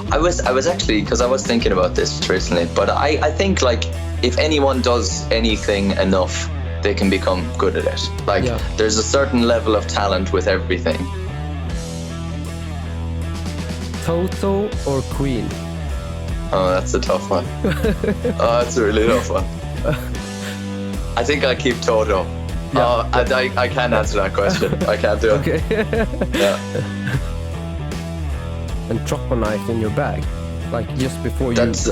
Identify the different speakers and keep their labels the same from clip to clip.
Speaker 1: I was actually, because I was thinking about this recently, but I think like if anyone does anything enough, they can become good at it. Like there's a certain level of talent with everything.
Speaker 2: Toto or Queen?
Speaker 1: Oh, that's a tough one. Oh, that's a really tough one. I think I keep Toto. Yeah. I can't answer that question. I can't do it.
Speaker 2: Okay.
Speaker 1: Yeah.
Speaker 2: And drop a knife in your bag, like just before you.
Speaker 1: That's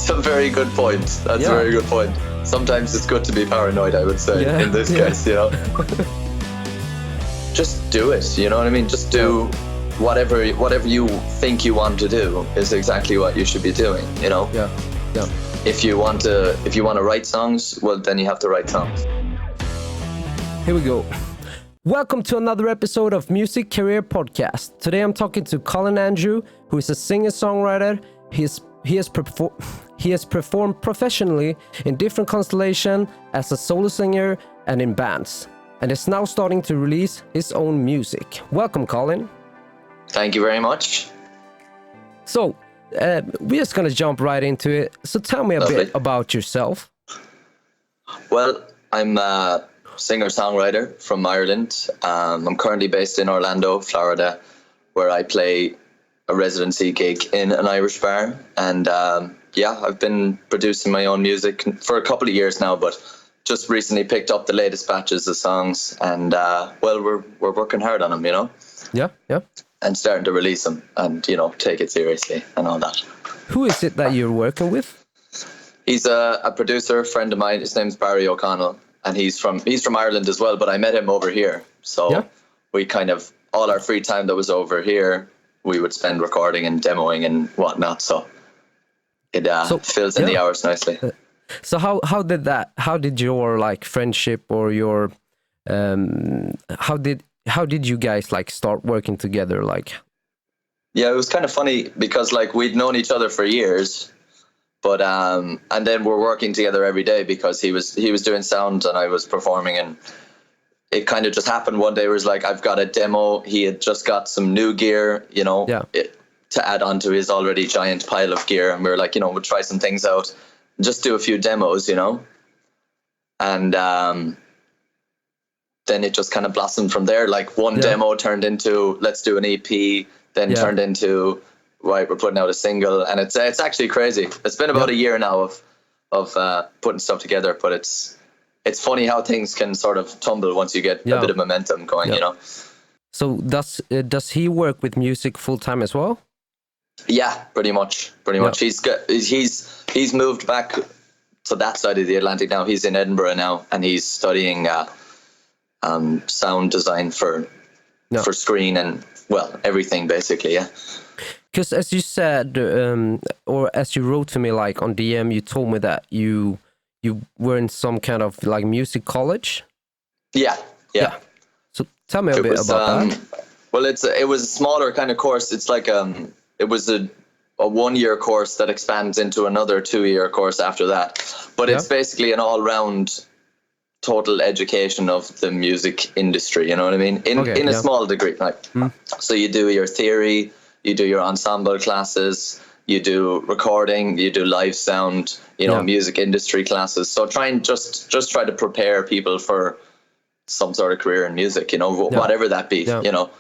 Speaker 1: a very good point. That's a very good point. Sometimes it's good to be paranoid, I would say, in this case, you know. Just do it, you know what I mean? Just do whatever you think you want to do is exactly what you should be doing, you know.
Speaker 2: Yeah.
Speaker 1: If you want to write songs, well, then you have to write songs.
Speaker 2: Here we go. Welcome to another episode of Music Career Podcast. Today I'm talking to Colin Andrew, who is a singer-songwriter. He has performed professionally in different constellations as a solo singer and in bands, and is now starting to release his own music. Welcome, Colin.
Speaker 1: Thank you very much.
Speaker 2: So, we're just gonna jump right into it. So tell me a bit about yourself.
Speaker 1: Well, I'm a singer-songwriter from Ireland. I'm currently based in Orlando, Florida, where I play a residency gig in an Irish bar. And I've been producing my own music for a couple of years now, but just recently picked up the latest batches of songs. And we're working hard on them, you know?
Speaker 2: Yeah.
Speaker 1: And starting to release them and, you know, take it seriously and all that.
Speaker 2: Who is it that you're working with?
Speaker 1: He's a producer, friend of mine. His name's Barry O'Connell. And he's from Ireland as well, but I met him over here. So we kind of, all our free time that was over here, we would spend recording and demoing and whatnot. So it fills in the hours nicely.
Speaker 2: So how did your like friendship or your how did you guys like start working together? Like,
Speaker 1: yeah, it was kind of funny because like we'd known each other for years. But and then we're working together every day because he was doing sound and I was performing, and it kind of just happened one day. It was like, I've got a demo. He had just got some new gear, you know, to add on to his already giant pile of gear, and we were like, you know, we'll try some things out, just do a few demos, you know, and then it just kind of blossomed from there. Like one demo turned into let's do an EP, then turned into right, we're putting out a single, and it's actually crazy. It's been about a year now of putting stuff together, but it's funny how things can sort of tumble once you get a bit of momentum going, you know.
Speaker 2: So does he work with music full time as well? Yeah,
Speaker 1: pretty much. He's moved back to that side of the Atlantic now. He's in Edinburgh now, and he's studying sound design for screen and everything basically. Yeah.
Speaker 2: Because as you said, or as you wrote to me, like on DM, you told me that you were in some kind of like music college.
Speaker 1: Yeah.
Speaker 2: So tell me a bit about that.
Speaker 1: Well, it was a smaller kind of course. It's like it was a 1-year course that expands into another 2-year course after that. But it's basically an all-round total education of the music industry. You know what I mean? In a small degree, like so you do your theory. You do your ensemble classes, you do recording, you do live sound, you know, music industry classes. So just try to prepare people for some sort of career in music, you know, whatever that be, you know.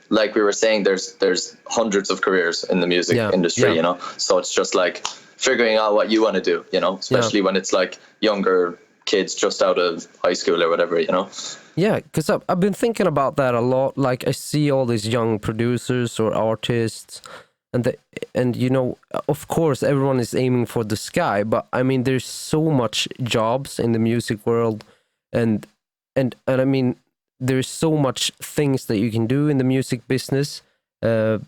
Speaker 1: Like we were saying, there's hundreds of careers in the music industry, you know. So it's just like figuring out what you want to do, you know, especially when it's like younger kids just out of high school or whatever, you know.
Speaker 2: Yeah, because I've been thinking about that a lot. Like I see all these young producers or artists, and you know, of course, everyone is aiming for the sky. But I mean, there's so much jobs in the music world, and I mean, there's so much things that you can do in the music business. But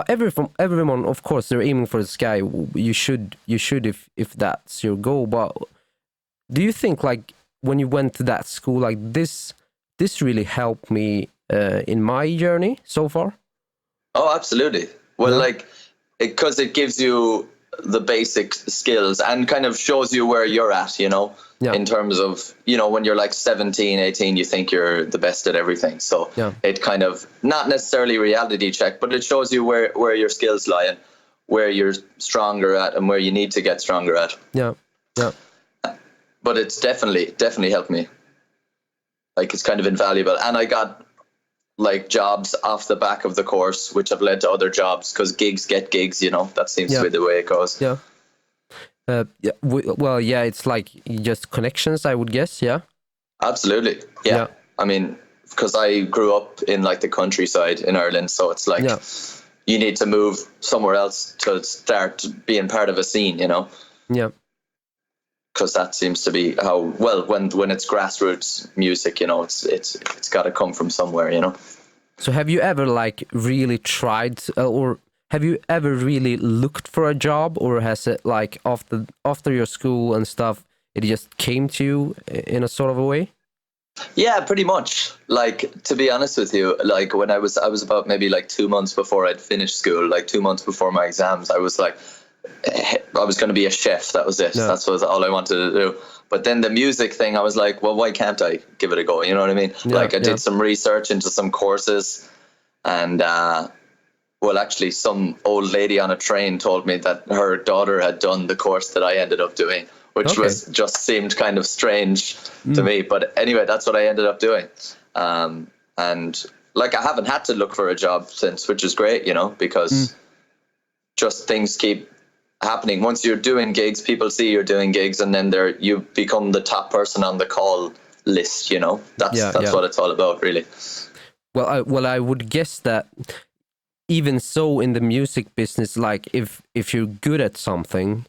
Speaker 2: everyone, of course, they're aiming for the sky. You should if that's your goal. But do you think like when you went to that school, like this really helped me in my journey so far?
Speaker 1: Oh, absolutely. Well, like, because it gives you the basic skills and kind of shows you where you're at, you know, in terms of, you know, when you're like 17, 18, you think you're the best at everything. So it kind of, not necessarily reality check, but it shows you where your skills lie. And where you're stronger at and where you need to get stronger at.
Speaker 2: Yeah. Yeah.
Speaker 1: But it's definitely helped me. Like, it's kind of invaluable. And I got like jobs off the back of the course, which have led to other jobs, because gigs get gigs, you know. That seems to be the way it goes.
Speaker 2: Yeah. Yeah. Well, yeah, it's like just connections, I would guess. Yeah.
Speaker 1: Absolutely. Yeah. I mean, because I grew up in like the countryside in Ireland, so it's like you need to move somewhere else to start being part of a scene, you know.
Speaker 2: Yeah.
Speaker 1: Because that seems to be how, well, when it's grassroots music, you know, it's got to come from somewhere, you know.
Speaker 2: So have you ever like really tried, or have you ever really looked for a job, or has it like after your school and stuff, it just came to you in a sort of a way?
Speaker 1: Yeah, pretty much. Like, to be honest with you, like when I was about maybe like 2 months before I'd finished school, like 2 months before my exams, I was like, I was going to be a chef. That was it.
Speaker 2: Yeah.
Speaker 1: That's all I wanted to do. But then the music thing, I was like, well, why can't I give it a go? You know what I mean?
Speaker 2: Yeah,
Speaker 1: like I did some research into some courses, and well, actually some old lady on a train told me that her daughter had done the course that I ended up doing, which was just seemed kind of strange to me. But anyway, that's what I ended up doing. And like, I haven't had to look for a job since, which is great, you know, because just things keep happening. Once you're doing gigs, people see you're doing gigs, and then you become the top person on the call list, you know. That's what it's all about, really.
Speaker 2: Well, I would guess that even so in the music business, like if you're good at something,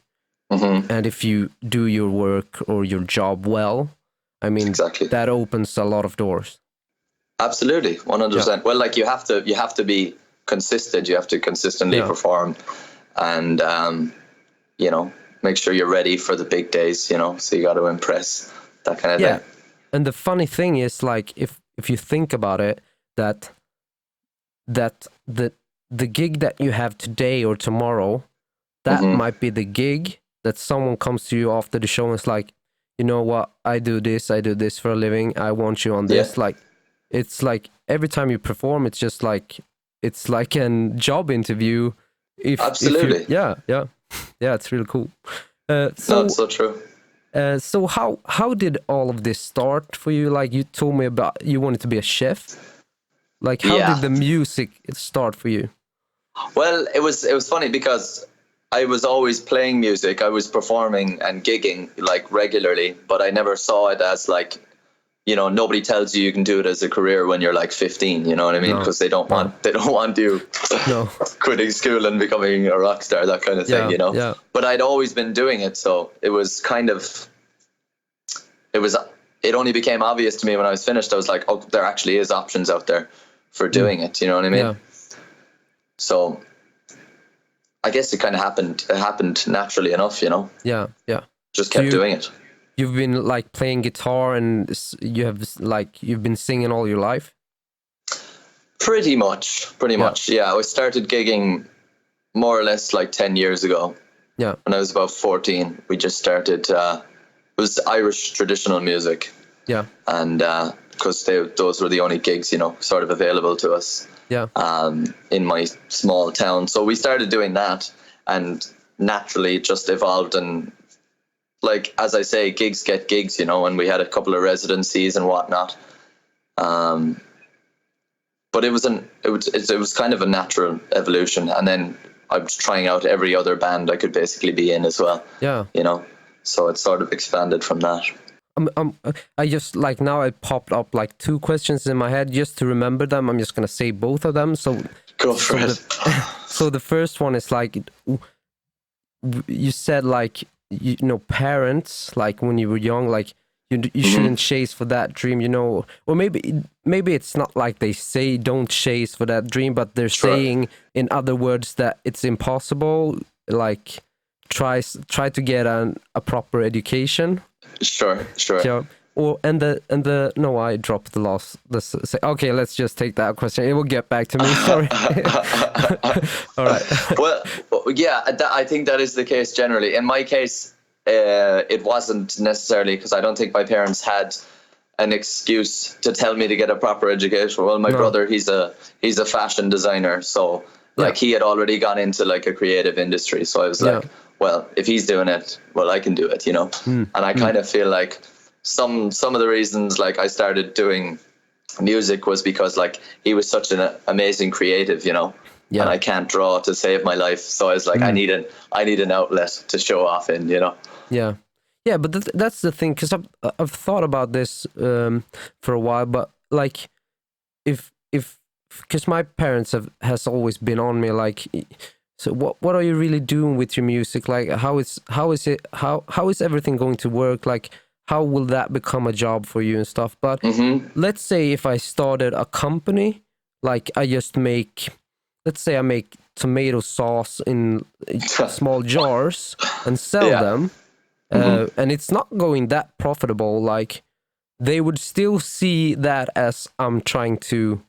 Speaker 2: and if you do your work or your job well, I mean, that opens a lot of doors.
Speaker 1: Absolutely, 100%. Well, like you have to be consistent. You have to consistently perform, and you know, make sure you're ready for the big days. You know, so you got to impress, that kind of thing.
Speaker 2: And the funny thing is, like, if you think about it, that the gig that you have today or tomorrow, that might be the gig that someone comes to you after the show and is like, you know what, I do this for a living, I want you on this. Like, it's like every time you perform, it's just like, it's like a job interview.
Speaker 1: Absolutely.
Speaker 2: It's really cool.
Speaker 1: No, it's so true.
Speaker 2: So how did all of this start for you? Like, you told me about you wanted to be a chef. Like, how did the music start for you?
Speaker 1: Well, it was funny because I was always playing music. I was performing and gigging like regularly, but I never saw it as like, you know, nobody tells you can do it as a career when you're like 15, you know what I mean? Because they don't want you quitting school and becoming a rock star, that kind of thing, you know? Yeah. But I'd always been doing it, so it was kind of, it only became obvious to me when I was finished. I was like, oh, there actually is options out there for doing it, you know what I mean? Yeah. So I guess it kind of happened naturally enough, you know? Yeah, yeah. Just kept doing it.
Speaker 2: You've been like playing guitar and you've been singing all your life? Pretty much.
Speaker 1: Yeah, I started gigging more or less like 10 years ago. Yeah. When I was about 14, we just started, it was Irish traditional music. Yeah. And because those were the only gigs, you know, sort of available to us. Yeah. In my small town. So we started doing that, and naturally it just evolved, and like, as I say, gigs get gigs, you know, and we had a couple of residencies and whatnot. But it was kind of a natural evolution, and then I was trying out every other band I could basically be in as well. Yeah. You know, so it sort of expanded from that.
Speaker 2: I just, like, now I popped up like two questions in my head. Just to remember them, I'm just gonna say both of them. So
Speaker 1: go for it.
Speaker 2: So the first one is like, you said, like, you know, parents, like when you were young, like you shouldn't chase for that dream, you know, or maybe it's not like they say don't chase for that dream, but they're saying in other words that it's impossible. Like, try to get a proper education. Sure. Yeah. Or and the no, I dropped the last. Okay, let's just take that question. It will get back to me. Sorry. All right.
Speaker 1: Well, yeah, I think that is the case generally. In my case, it wasn't necessarily, because I don't think my parents had an excuse to tell me to get a proper education. Well, my brother, he's a fashion designer, so Like he had already gone into like a creative industry. So I was like, well, if he's doing it, well, I can do it, you know? And I kind of feel like some of the reasons like I started doing music was because like he was such an amazing creative, you know? And I can't draw to save my life. So I was like, I need an outlet to show off in, you know?
Speaker 2: Yeah, but that's the thing, because I've thought about this for a while, but like if because my parents has always been on me like, so what are you really doing with your music? Like how is everything going to work? Like how will that become a job for you and stuff? But let's say if I started a company, like I just make, let's say I make tomato sauce in small jars and sell them. And it's not going that profitable, like they would still see that as I'm trying to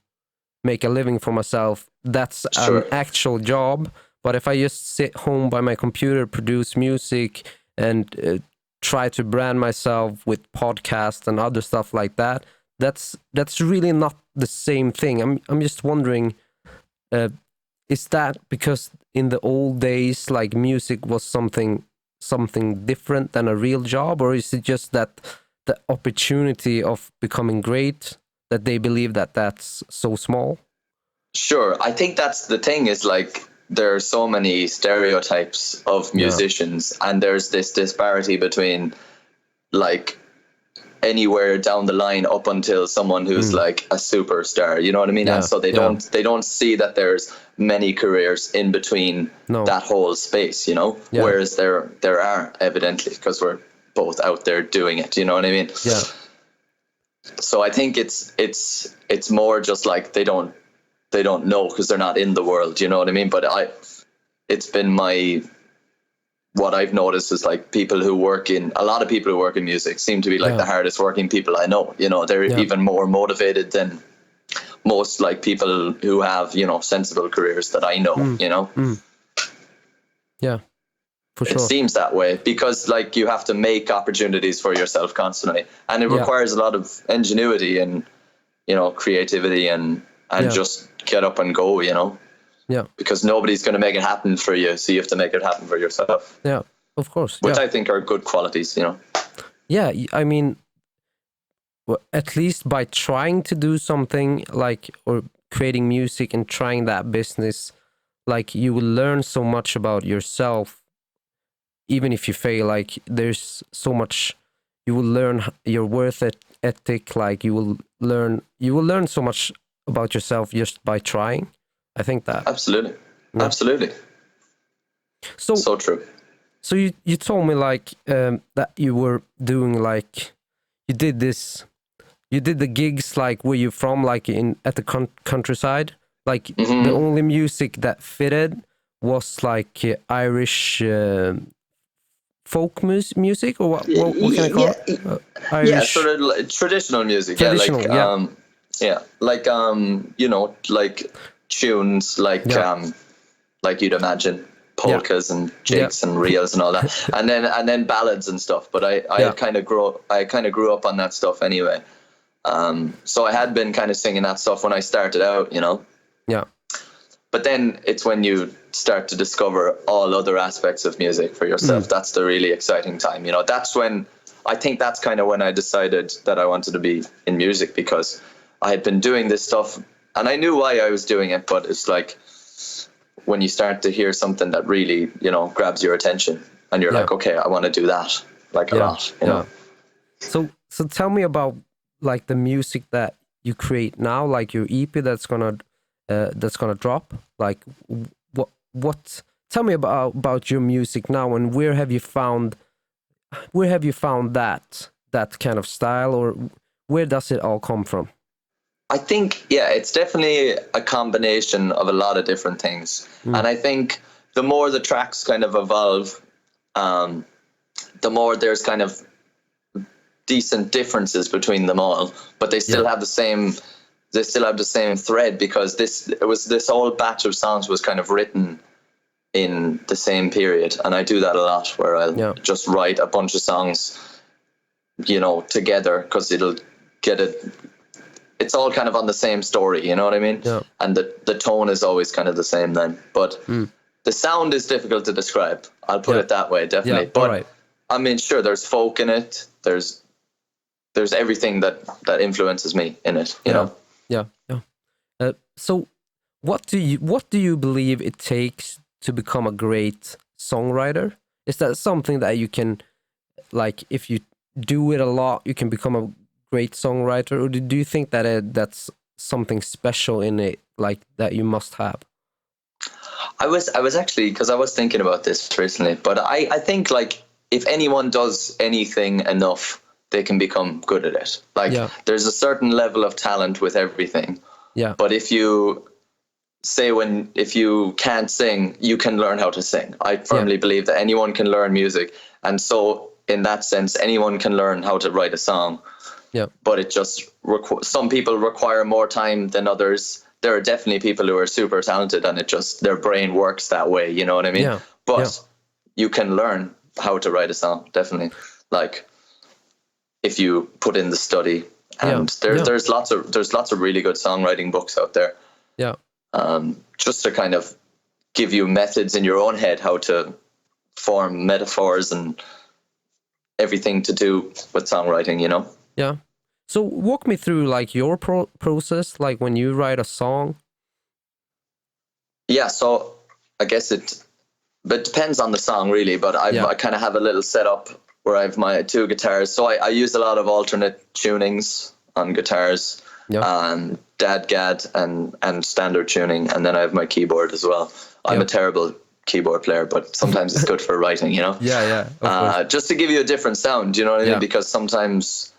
Speaker 2: make a living for myself. That's an actual job. But if I just sit home by my computer, produce music, and try to brand myself with podcasts and other stuff like that, that's really not the same thing. I'm just wondering, is that because in the old days, like music was something different than a real job, or is it just that the opportunity of becoming great, that they believe that that's so small?
Speaker 1: Sure. I think that's the thing, is like there are so many stereotypes of musicians, and there's this disparity between like anywhere down the line up until someone who's like a superstar, you know what I mean? And so they don't see that there's many careers in between that whole space, you know? Whereas there are, evidently, because we're both out there doing it, you know what I mean? So I think it's more just like they don't know because they're not in the world, you know what I mean? But it's been what I've noticed is like a lot of people who work in music seem to be like the hardest working people I know, you know. They're even more motivated than most like people who have, you know, sensible careers that I know, you know.
Speaker 2: Yeah, for sure.
Speaker 1: It seems that way because like you have to make opportunities for yourself constantly, and it requires a lot of ingenuity and, you know, creativity and just get up and go, you know. Because nobody's going to make it happen for you, so you have to make it happen for yourself.
Speaker 2: Yeah, of course.
Speaker 1: Which I think are good qualities, you know.
Speaker 2: Yeah, I mean, at least by trying to do something like, or creating music and trying that business, like you will learn so much about yourself. Even if you fail, like there's so much you will learn, your worth ethic. Like you will learn so much about yourself just by trying. I think that absolutely. So
Speaker 1: true.
Speaker 2: So you told me like that you were doing like you did the gigs like where you from, like at the countryside, like the only music that fitted was like Irish folk music, or what can I call it? Irish,
Speaker 1: sort of like traditional music. Like you know, like tunes like you'd imagine polkas and jigs and reels and all that, and then ballads and stuff. But I kind of grew up on that stuff anyway. So I had been kind of singing that stuff when I started out, you know. But then it's when you start to discover all other aspects of music for yourself. That's the really exciting time, you know. That's when I think that's kind of when I decided that I wanted to be in music, because I had been doing this stuff and I knew why I was doing it, but it's like when you start to hear something that really, you know, grabs your attention and you're like, okay, I want to do that like a lot, you know.
Speaker 2: So tell me about like the music that you create now, like your EP that's gonna drop. Like what tell me about your music now, and where have you found that kind of style, or where does it all come from?
Speaker 1: I think, it's definitely a combination of a lot of different things. And I think the more the tracks kind of evolve, the more there's kind of decent differences between them all, but they still have the same thread, because this whole batch of songs was kind of written in the same period. And I do that a lot, where I'll just write a bunch of songs, you know, together, because it'll get it's all kind of on the same story, you know what I mean?
Speaker 2: Yeah.
Speaker 1: And the tone is always kind of the same then. But the sound is difficult to describe. I'll put it that way, definitely.
Speaker 2: Yeah,
Speaker 1: but
Speaker 2: all right.
Speaker 1: I mean, sure, there's folk in it. There's everything that influences me in it, you know?
Speaker 2: Yeah, yeah. So what do you believe it takes to become a great songwriter? Is that something that you can, like, if you do it a lot, you can become a great songwriter, or do you think that that's something special in it, like that you must have?
Speaker 1: I was actually, because I was thinking about this recently, but I think like if anyone does anything enough, they can become good at it. Like there's a certain level of talent with everything.
Speaker 2: Yeah.
Speaker 1: But if you if you can't sing, you can learn how to sing. I firmly believe that anyone can learn music. And so in that sense, anyone can learn how to write a song.
Speaker 2: Yeah.
Speaker 1: But it just, some people require more time than others. There are definitely people who are super talented and it just, their brain works that way, you know what I mean?
Speaker 2: Yeah.
Speaker 1: But you can learn how to write a song, definitely. Like if you put in the study, and there's lots of really good songwriting books out there.
Speaker 2: Yeah.
Speaker 1: Just to kind of give you methods in your own head how to form metaphors and everything to do with songwriting, you know?
Speaker 2: Yeah. So walk me through like your process, like when you write a song.
Speaker 1: Yeah, so I guess it depends on the song really, but I kind of have a little setup where I have my two guitars. So I use a lot of alternate tunings on guitars. DAD and standard tuning, and then I have my keyboard as well. I'm a terrible keyboard player, but sometimes it's good for writing, you know? Just to give you a different sound, you know what I mean? Because sometimes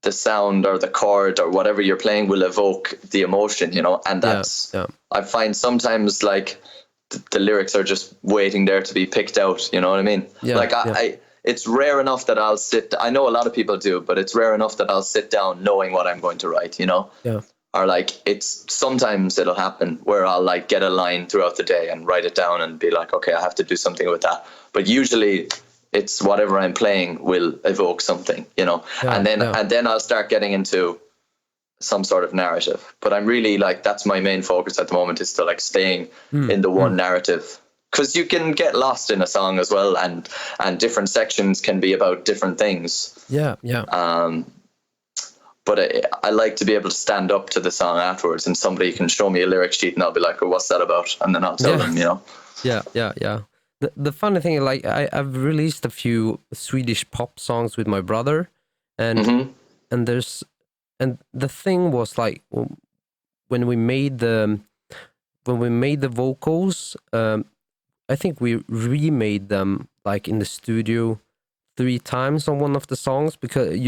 Speaker 1: the sound or the chord or whatever you're playing will evoke the emotion, you know? And that's, I find sometimes like the lyrics are just waiting there to be picked out, you know what I mean? It's rare enough that I'll I know a lot of people do, but it's rare enough that I'll sit down knowing what I'm going to write, you know? Or like, sometimes it'll happen where I'll like get a line throughout the day and write it down and be like, okay, I have to do something with that. But usually it's whatever I'm playing will evoke something, you know? And then I'll start getting into some sort of narrative. But I'm really like, that's my main focus at the moment, is to like staying in the one narrative. Because you can get lost in a song as well, and different sections can be about different things. But I like to be able to stand up to the song afterwards, and somebody can show me a lyric sheet, and I'll be like, "Oh, what's that about?" And then I'll tell them, you know.
Speaker 2: The funny thing is, like, I've released a few Swedish pop songs with my brother, and the thing was like when we made the vocals. I think we remade them like in the studio 3 times on one of the songs, because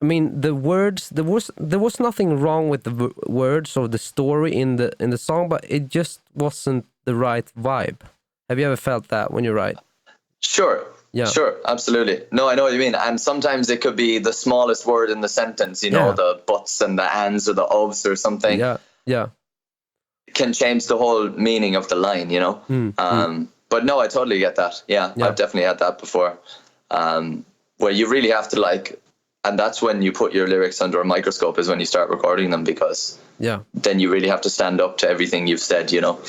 Speaker 2: the words, there was nothing wrong with the words or the story in the song, but it just wasn't the right vibe. Have you ever felt that when you write?
Speaker 1: Sure. Yeah. Sure, absolutely. No, I know what you mean. And sometimes it could be the smallest word in the sentence, you know, the buts and the ands or the ofs or something. Can change the whole meaning of the line, you know? But no, I totally get that. Yeah, I've definitely had that before. Where you really have to like, and that's when you put your lyrics under a microscope, is when you start recording them, because then you really have to stand up to everything you've said, you know?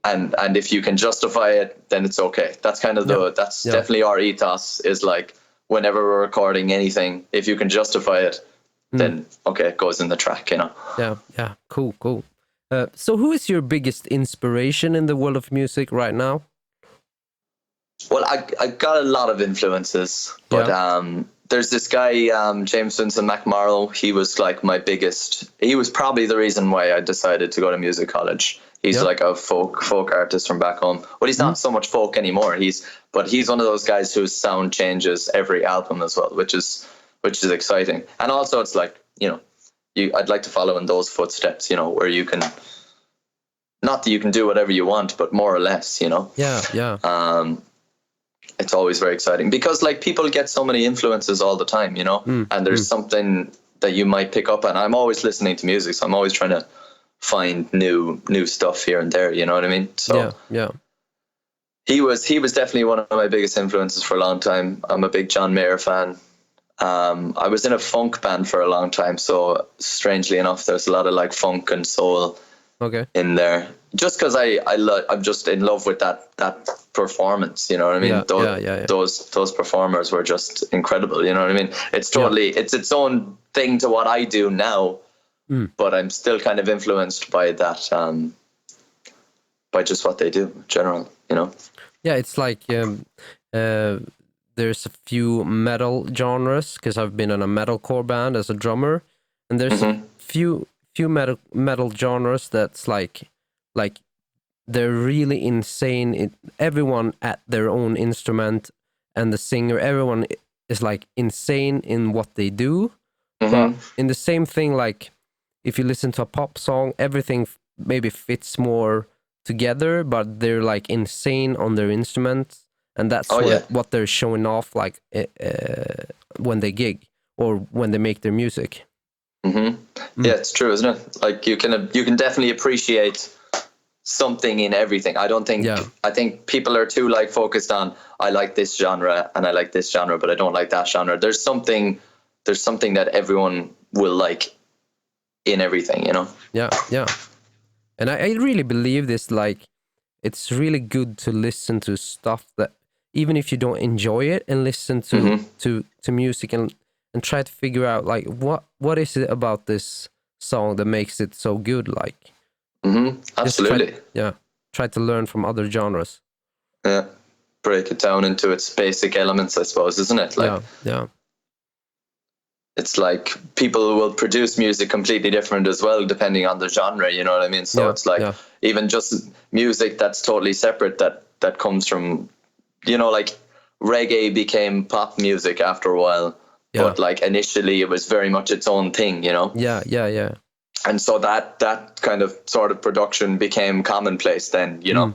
Speaker 1: And if you can justify it, then it's okay. That's kind of that's definitely our ethos, is like, whenever we're recording anything, if you can justify it, then okay, it goes in the track, you know?
Speaker 2: Cool. So who is your biggest inspiration in the world of music right now?
Speaker 1: Well, I got a lot of influences, but there's this guy, James Vincent McMorrow. He was like he was probably the reason why I decided to go to music college. He's like a folk artist from back home. Well, he's not so much folk anymore. But he's one of those guys whose sound changes every album as well, which is exciting. And also it's like, you know, I'd like to follow in those footsteps, you know, where you can, not that you can do whatever you want, but more or less, you know. It's always very exciting, because like people get so many influences all the time, you know, and there's something that you might pick up on. I'm always listening to music, so I'm always trying to find new stuff here and there, you know what I mean? So he was definitely one of my biggest influences for a long time. I'm a big John Mayer fan. I was in a funk band for a long time, so strangely enough, there's a lot of like funk and soul
Speaker 2: Okay.
Speaker 1: in there. Just because I'm just in love with that performance. You know what I mean?
Speaker 2: Yeah.
Speaker 1: Those performers were just incredible. You know what I mean? It's totally it's its own thing to what I do now, but I'm still kind of influenced by that, by just what they do in general. You know?
Speaker 2: Yeah, it's like there's a few metal genres because I've been in a metalcore band as a drummer, and there's a few metal genres that's like they're really insane. Everyone at their own instrument, and the singer, everyone is like insane in what they do. But in the same thing, like if you listen to a pop song, everything maybe fits more together, but they're like insane on their instruments, and that's what they're showing off, like when they gig or when they make their music.
Speaker 1: Yeah, it's true, isn't it? Like you can definitely appreciate something in everything. I think people are too like focused on, I like this genre and I like this genre, but I don't like that genre. There's something that everyone will like in everything, you know?
Speaker 2: Yeah. And I really believe this, like, it's really good to listen to stuff that, even if you don't enjoy it, and listen to music and try to figure out, like, what is it about this song that makes it so good, like.
Speaker 1: Absolutely.
Speaker 2: Try to learn from other genres.
Speaker 1: Yeah. Break it down into its basic elements, I suppose, isn't it? Like,
Speaker 2: yeah.
Speaker 1: It's like people will produce music completely different as well, depending on the genre, you know what I mean? So it's like even just music that's totally separate that comes from, you know, like reggae became pop music after a while, but like initially it was very much its own thing, you know?
Speaker 2: Yeah.
Speaker 1: And so that kind of sort of production became commonplace then, you know,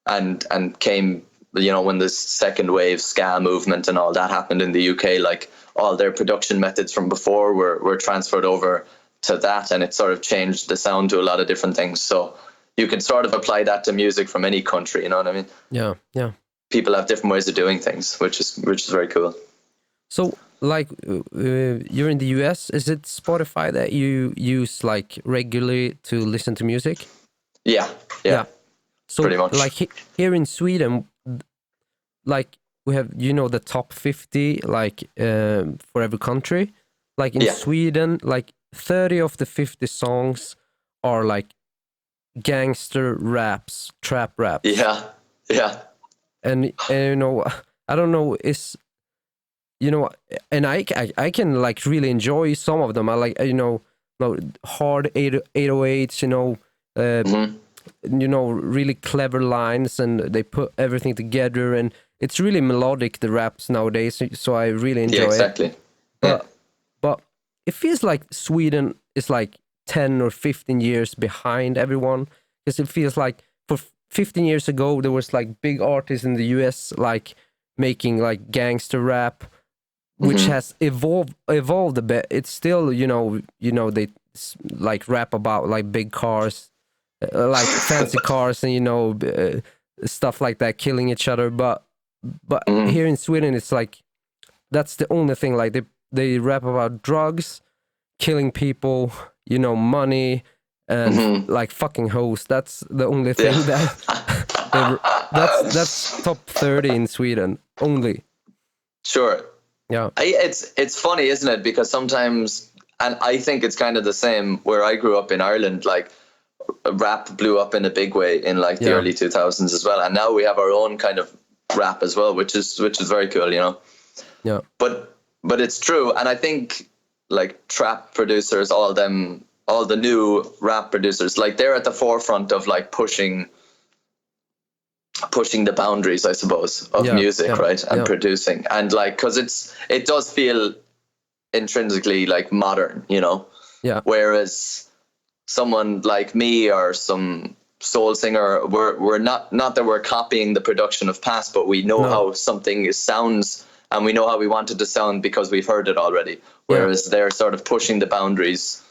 Speaker 1: and came, you know, when the second wave ska movement and all that happened in the UK, like all their production methods from before were transferred over to that, and it sort of changed the sound to a lot of different things. So you can sort of apply that to music from any country, you know what I mean?
Speaker 2: Yeah.
Speaker 1: People have different ways of doing things, which is very cool.
Speaker 2: So, like, you're in the US, is it Spotify that you use like regularly to listen to music?
Speaker 1: Yeah.
Speaker 2: So,
Speaker 1: pretty much.
Speaker 2: like here in Sweden, like we have, you know, the top 50, like for every country. Like in Sweden, like 30 of the 50 songs are like gangster raps, trap raps.
Speaker 1: Yeah.
Speaker 2: And you know, I don't know, you know, and I can like really enjoy some of them. I like, you know, hard 808s, you know, you know, really clever lines, and they put everything together, and it's really melodic, the raps nowadays. So I really enjoy
Speaker 1: it.
Speaker 2: But it feels like Sweden is like 10 or 15 years behind everyone, because it feels like for 15 years ago there was like big artists in the US like making like gangster rap, which has evolved a bit. It's still, you know, they like rap about like big cars, like fancy cars, and you know, stuff like that, killing each other. But here in Sweden, it's like that's the only thing. Like they rap about drugs, killing people, you know, money, and like fucking hoes. That's the only thing that's top 30 in Sweden only.
Speaker 1: Sure.
Speaker 2: Yeah.
Speaker 1: It's funny, isn't it? Because sometimes, and I think it's kind of the same where I grew up in Ireland, like rap blew up in a big way in like the early 2000s as well. And now we have our own kind of rap as well, which is very cool, you know?
Speaker 2: Yeah.
Speaker 1: But it's true. And I think like trap producers, all the new rap producers, like they're at the forefront of like pushing the boundaries, I suppose, of music, right? And producing, and like, cause it does feel intrinsically like modern, you know?
Speaker 2: Yeah.
Speaker 1: Whereas someone like me or some soul singer, we're not that we're copying the production of past, but we know how something sounds, and we know how we want it to sound because we've heard it already. Whereas they're sort of pushing the boundaries,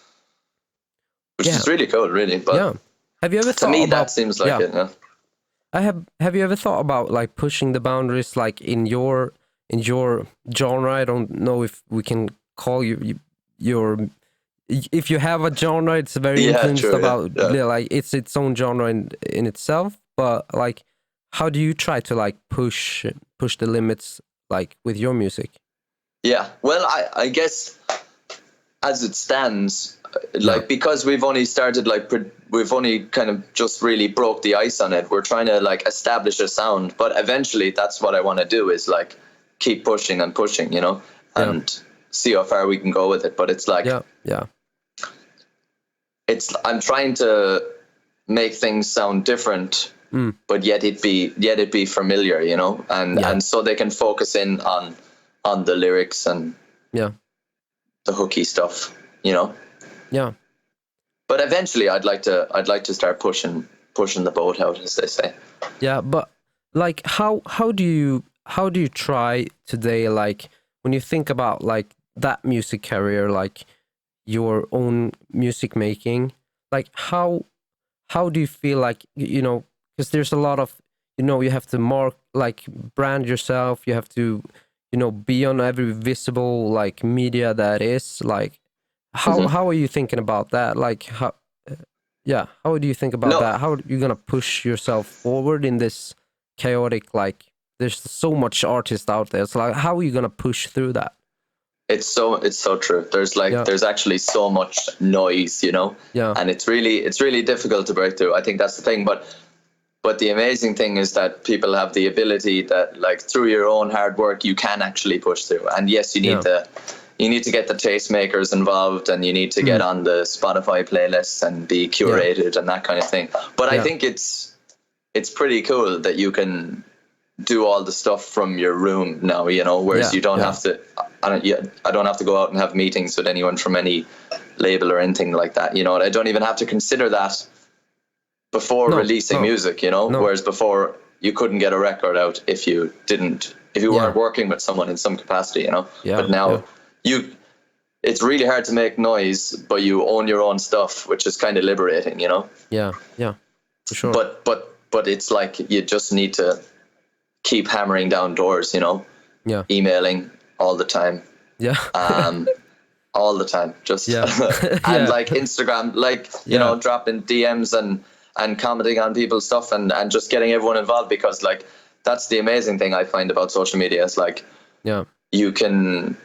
Speaker 1: which is really cool, really. But
Speaker 2: have you ever
Speaker 1: to me, that seems like it.
Speaker 2: Have you ever thought about like pushing the boundaries, like in your in your genre. I don't know if we can call your if you have a genre, it's very influenced
Speaker 1: true,
Speaker 2: about
Speaker 1: yeah.
Speaker 2: like it's its own genre in itself. But like, how do you try to like push the limits like with your music?
Speaker 1: Yeah, well, I guess as it stands,
Speaker 2: Yeah,
Speaker 1: like because we've only started like we've only kind of just really broke the ice on it. We're trying to like establish a sound, but eventually that's what I want to do is like keep pushing and pushing, you know,
Speaker 2: yeah,
Speaker 1: and see how far we can go with it. But it's like
Speaker 2: yeah,
Speaker 1: I'm trying to make things sound different, but yet it be familiar, you know, and so they can focus in on the lyrics and
Speaker 2: yeah,
Speaker 1: the hooky stuff, you know.
Speaker 2: yeah.
Speaker 1: But eventually, I'd like to start pushing the boat out, as they say.
Speaker 2: Yeah, but like how do you try today, like when you think about like that music career, like your own music making, like how do you feel like you know, because there's a lot of, you know, you have to mark like brand yourself, you have to, you know, be on every visible like media that is like how are you thinking about that, like how, yeah, how do you think about
Speaker 1: No,
Speaker 2: that? How are you gonna push yourself forward in this chaotic, like there's so much artist out there. It's like how are you gonna push through that?
Speaker 1: it's so true. There's like
Speaker 2: Yeah,
Speaker 1: there's actually so much noise, you know,
Speaker 2: yeah,
Speaker 1: and it's really difficult to break through. I think that's the thing, but the amazing thing is that people have the ability that like through your own hard work you can actually push through. And yes,
Speaker 2: yeah,
Speaker 1: you need to get the tastemakers involved, and you need to get on the Spotify playlists and be
Speaker 2: yeah,
Speaker 1: curated and that kind of thing. But I
Speaker 2: yeah,
Speaker 1: think it's pretty cool that you can do all the stuff from your room now, you know, whereas
Speaker 2: yeah,
Speaker 1: you don't
Speaker 2: yeah,
Speaker 1: have to, I don't have to go out and have meetings with anyone from any label or anything like that, you know, and I don't even have to consider that before
Speaker 2: no,
Speaker 1: releasing
Speaker 2: no,
Speaker 1: music, you know,
Speaker 2: no,
Speaker 1: whereas before you couldn't get a record out if you
Speaker 2: yeah,
Speaker 1: weren't working with someone in some capacity, you know,
Speaker 2: yeah,
Speaker 1: but
Speaker 2: yeah,
Speaker 1: now you, it's really hard to make noise, but you own your own stuff, which is kind of liberating, you know,
Speaker 2: yeah, yeah, for sure.
Speaker 1: but it's like you just need to keep hammering down doors, you know,
Speaker 2: Yeah,
Speaker 1: emailing all the time,
Speaker 2: yeah,
Speaker 1: all the time, just
Speaker 2: yeah,
Speaker 1: and
Speaker 2: yeah,
Speaker 1: like Instagram, like, you
Speaker 2: yeah,
Speaker 1: know, dropping DMs and commenting on people's stuff and just getting everyone involved, because like that's the amazing thing I find about social media is like
Speaker 2: yeah,
Speaker 1: you can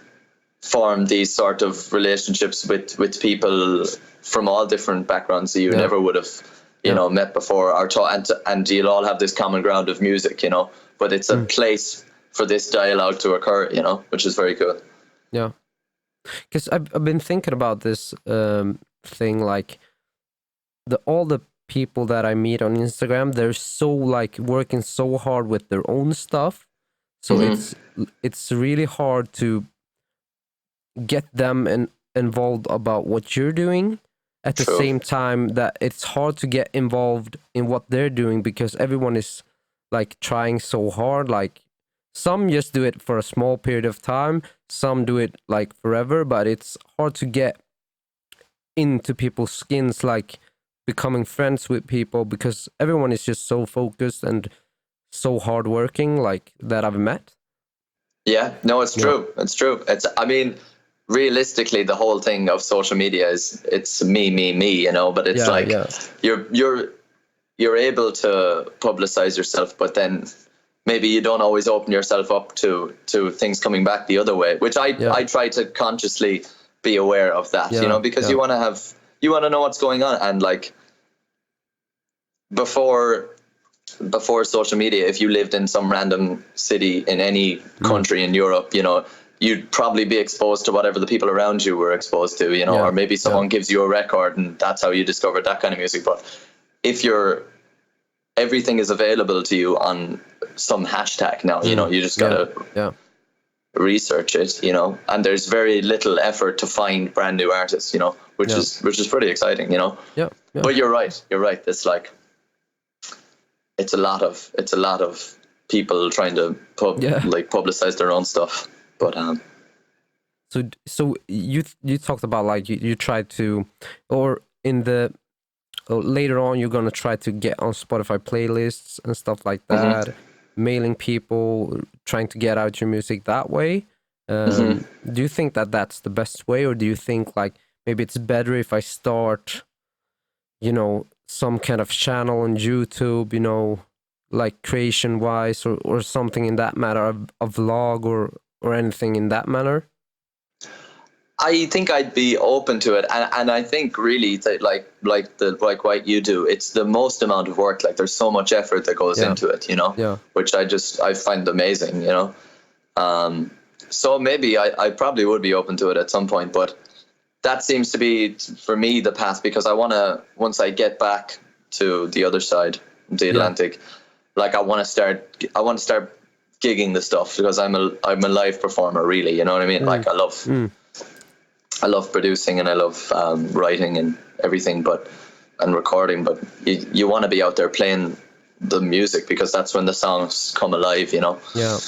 Speaker 1: form these sort of relationships with people from all different backgrounds that you
Speaker 2: yeah,
Speaker 1: never would have, you
Speaker 2: yeah,
Speaker 1: know, met before or taught, and you'll all have this common ground of music, you know, but it's a place for this dialogue to occur, you know, which is very cool.
Speaker 2: yeah. Because I've been thinking about this thing, like the all the people that I meet on Instagram, they're so like working so hard with their own stuff, so it's really hard to get them involved about what you're doing at the
Speaker 1: True.
Speaker 2: same time that it's hard to get involved in what they're doing because everyone is like trying so hard, like some just do it for a small period of time, some do it like forever, but it's hard to get into people's skins, like becoming friends with people, because everyone is just so focused and so hardworking, like that I've met.
Speaker 1: Yeah, no, it's
Speaker 2: Yeah,
Speaker 1: true. It's true. It's, I mean, realistically, the whole thing of social media is it's me, you know, but it's
Speaker 2: yeah,
Speaker 1: like
Speaker 2: yeah,
Speaker 1: you're you're able to publicize yourself, but then maybe you don't always open yourself up to things coming back the other way, which
Speaker 2: yeah,
Speaker 1: I try to consciously be aware of that, you
Speaker 2: yeah,
Speaker 1: know, because
Speaker 2: yeah,
Speaker 1: you want to know what's going on. And like before social media, if you lived in some random city in any country in Europe, you know, you'd probably be exposed to whatever the people around you were exposed to, you know,
Speaker 2: yeah,
Speaker 1: or maybe
Speaker 2: yeah,
Speaker 1: someone gives you a record and that's how you discovered that kind of music. But if you're, everything is available to you on some hashtag now, you know, you just
Speaker 2: yeah,
Speaker 1: gotta
Speaker 2: yeah,
Speaker 1: research it, you know, and there's very little effort to find brand new artists, you know,
Speaker 2: yeah,
Speaker 1: which is pretty exciting, you know.
Speaker 2: yeah, yeah,
Speaker 1: But you're right, it's like it's a lot of people trying to
Speaker 2: yeah.
Speaker 1: publicize their own stuff, but
Speaker 2: So you talked about like you try to, or in the later on you're gonna try to get on Spotify playlists and stuff like that, mailing people, trying to get out your music that way. Do you think that that's the best way, or do you think like maybe it's better if I start, some kind of channel on YouTube, like creation wise, or something in that matter, a vlog or anything in that manner?
Speaker 1: I think I'd be open to it, and I think really that like what you do, it's the most amount of work. Like there's so much effort that goes into it, which I find amazing, So maybe I probably would be open to it at some point, but that seems to be for me the path, because I want to, once I get back to the other side, the Atlantic, like I want to start gigging the stuff, because I'm a live performer, really, you know what I mean? Like I love producing, and I love writing and everything, and recording. But you want to be out there playing the music, because that's when the songs come alive,
Speaker 2: Yeah.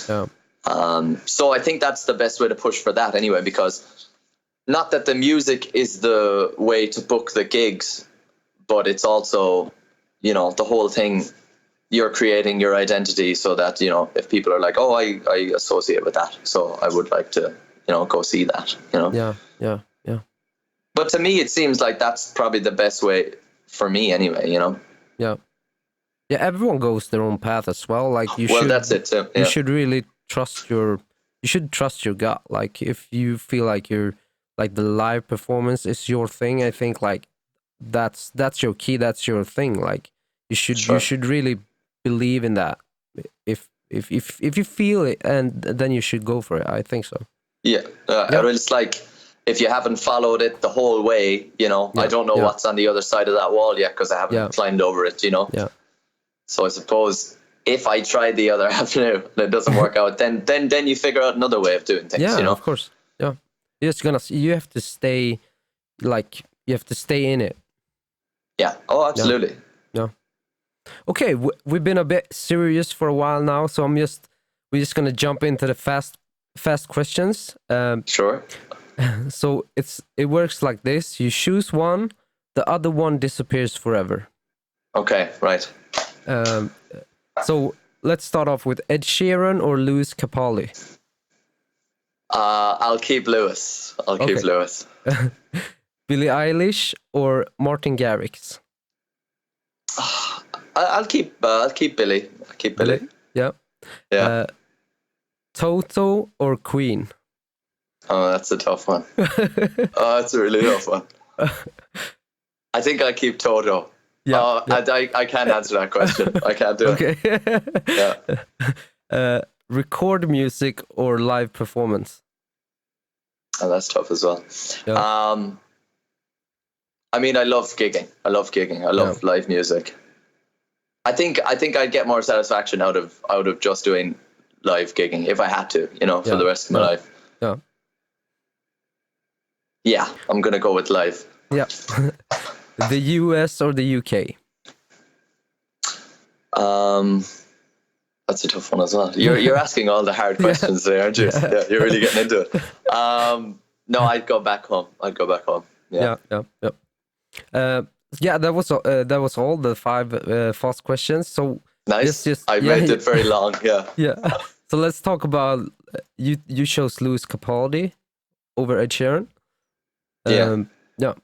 Speaker 1: So I think that's the best way to push for that anyway, because not that the music is the way to book the gigs, but it's also, the whole thing. You're creating your identity so that, if people are like, oh, I associate with that, so I would like to, go see that,
Speaker 2: Yeah.
Speaker 1: But to me, it seems like that's probably the best way for me anyway,
Speaker 2: Yeah. Everyone goes their own path as well. Like
Speaker 1: that's it too.
Speaker 2: You should really trust your gut. Like if you feel like you're like the live performance is your thing, I think like that's your key, that's your thing. Like you should really believe in that. If you feel it, and then you should go for it. I think so.
Speaker 1: Yeah. It's like, if you haven't followed it the whole way, I don't know what's on the other side of that wall yet, because I haven't climbed over it,
Speaker 2: Yeah.
Speaker 1: So I suppose if I try the other avenue and it doesn't work out, then you figure out another way of doing things,
Speaker 2: Yeah, of course. Yeah. You have to stay, like, you have to stay in it.
Speaker 1: Yeah. Oh, absolutely.
Speaker 2: Yeah. Okay, we've been a bit serious for a while now, so we're just gonna jump into the fast questions.
Speaker 1: Sure.
Speaker 2: So it works like this: you choose one, the other one disappears forever.
Speaker 1: Okay, right.
Speaker 2: So let's start off with Ed Sheeran or Lewis Capaldi.
Speaker 1: I'll keep Lewis. Keep Lewis.
Speaker 2: Billie Eilish or Martin Garrix.
Speaker 1: I'll keep Billy. I'll keep Billy.
Speaker 2: Yeah.
Speaker 1: Yeah.
Speaker 2: Toto or Queen.
Speaker 1: Oh, that's a tough one. That's a really tough one. I think I keep Toto.
Speaker 2: Yeah,
Speaker 1: I can't answer that question. I can't do it. Yeah.
Speaker 2: Record music or live performance?
Speaker 1: Oh, that's tough as well.
Speaker 2: Yeah.
Speaker 1: I mean, I love gigging. I love live music. I think I'd get more satisfaction out of just doing live gigging if I had to, for the rest of my life.
Speaker 2: Yeah.
Speaker 1: Yeah, I'm gonna go with live.
Speaker 2: Yeah. The US or the UK?
Speaker 1: That's a tough one as well. You're asking all the hard questions there, aren't you? Yeah, you're really getting into it. No, I'd go back home. Yeah.
Speaker 2: Yeah, that was all the 5 fast questions. So
Speaker 1: nice. I made it very long. Yeah.
Speaker 2: Yeah. So let's talk about you chose Lewis Capaldi over Ed Sheeran.
Speaker 1: Yeah.
Speaker 2: Yeah.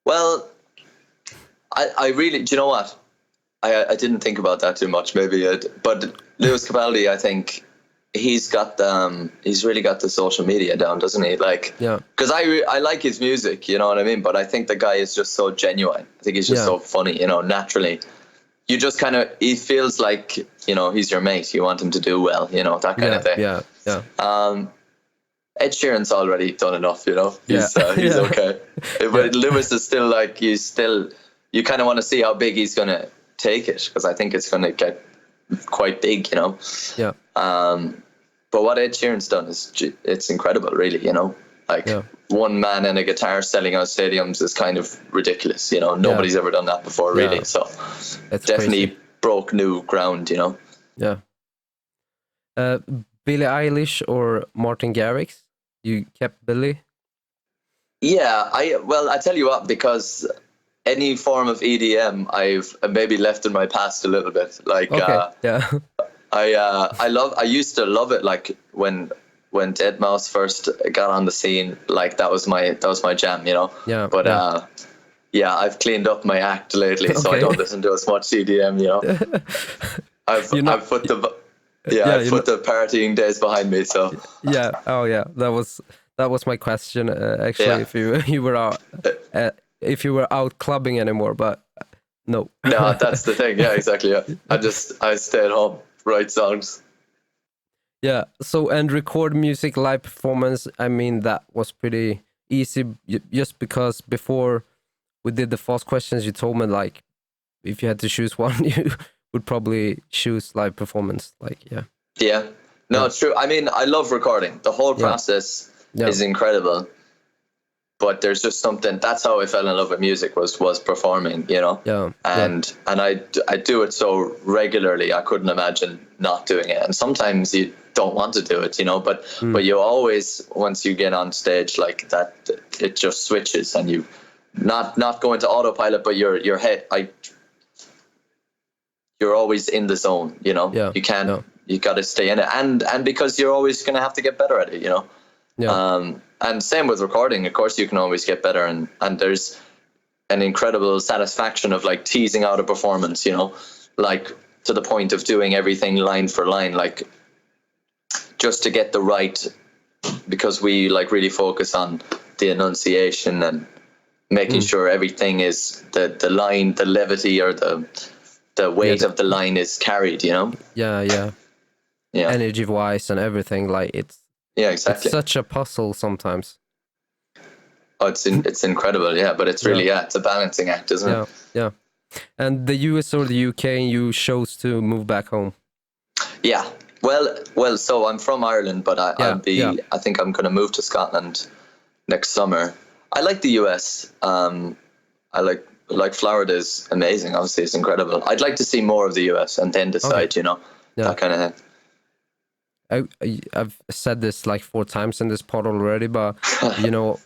Speaker 1: Well, I really, do you know what? I didn't think about that too much, but Lewis Capaldi, I think he's really got the social media down, doesn't he? Like,
Speaker 2: yeah.
Speaker 1: Because I like his music, you know what I mean? But I think the guy is just so genuine. I think he's just so funny, naturally. You just he feels like, he's your mate. You want him to do well, that kind of thing.
Speaker 2: Yeah.
Speaker 1: Ed Sheeran's already done enough, He's okay. But Lewis is still like, you kind of want to see how big he's going to take it, because I think it's going to get quite big,
Speaker 2: Yeah.
Speaker 1: But what Ed Sheeran's done it's incredible, really, Like one man and a guitar selling out stadiums is kind of ridiculous, Nobody's ever done that before, really. So
Speaker 2: that's
Speaker 1: definitely
Speaker 2: crazy.
Speaker 1: Broke new ground,
Speaker 2: Yeah. Billie Eilish or Martin Garrix? You kept Billie?
Speaker 1: Yeah, I tell you what, because any form of EDM, I've maybe left in my past a little bit. Like,
Speaker 2: Okay. Yeah.
Speaker 1: I used to love it. Like when Deadmau5 first got on the scene, like that was my jam, you know.
Speaker 2: Yeah.
Speaker 1: But
Speaker 2: Yeah.
Speaker 1: yeah, I've cleaned up my act lately, so I
Speaker 2: Okay.
Speaker 1: don't listen to as much EDM, you know.
Speaker 2: You're not.
Speaker 1: I've put the
Speaker 2: Yeah.
Speaker 1: I've
Speaker 2: You're
Speaker 1: put
Speaker 2: not.
Speaker 1: the partying days behind me, so
Speaker 2: Yeah. Oh, yeah. That was my question. Actually,
Speaker 1: yeah.
Speaker 2: if you were out, if you were out clubbing anymore, but no.
Speaker 1: No, that's the thing. Yeah, exactly. Yeah, I stay at home, write songs.
Speaker 2: Yeah. So, and record music live performance. I mean, that was pretty easy, just because before we did the false questions, you told me like if you had to choose one, you would probably choose live performance. Like, yeah.
Speaker 1: Yeah. No,
Speaker 2: Yeah.
Speaker 1: it's true. I mean, I love recording. The whole
Speaker 2: Yeah.
Speaker 1: process
Speaker 2: Yeah.
Speaker 1: is incredible. But there's just something. That's how I fell in love with music, was performing, you know.
Speaker 2: Yeah.
Speaker 1: And I do it so regularly. I couldn't imagine not doing it. And sometimes you don't want to do it, you know. But you always, once you get on stage like that, it just switches, and you not go into autopilot, but your head, you're always in the zone, you know.
Speaker 2: Yeah.
Speaker 1: You can't.
Speaker 2: Yeah.
Speaker 1: You got to stay in it, and because you're always going to have to get better at it, you know.
Speaker 2: Yeah.
Speaker 1: And same with recording. Of course, you can always get better, and there's an incredible satisfaction of like teasing out a performance, you know, like to the point of doing everything line for line, like just to get the right, because we like really focus on the enunciation and making sure everything is the line, the levity, or the weight of the line is carried, you know.
Speaker 2: Yeah. Yeah.
Speaker 1: Yeah.
Speaker 2: Energy wise and everything, like it's
Speaker 1: Exactly.
Speaker 2: such a puzzle sometimes.
Speaker 1: Oh, it's incredible, yeah. But it's really, it's a balancing act, isn't it?
Speaker 2: Yeah. And the US or the UK, you chose to move back home.
Speaker 1: Yeah. Well. So I'm from Ireland, but I think I'm going to move to Scotland next summer. I like the US. I like Florida is amazing. Obviously, it's incredible. I'd like to see more of the US and then decide, you know, that kind of thing.
Speaker 2: I've said this like 4 times in this pod already, but you know,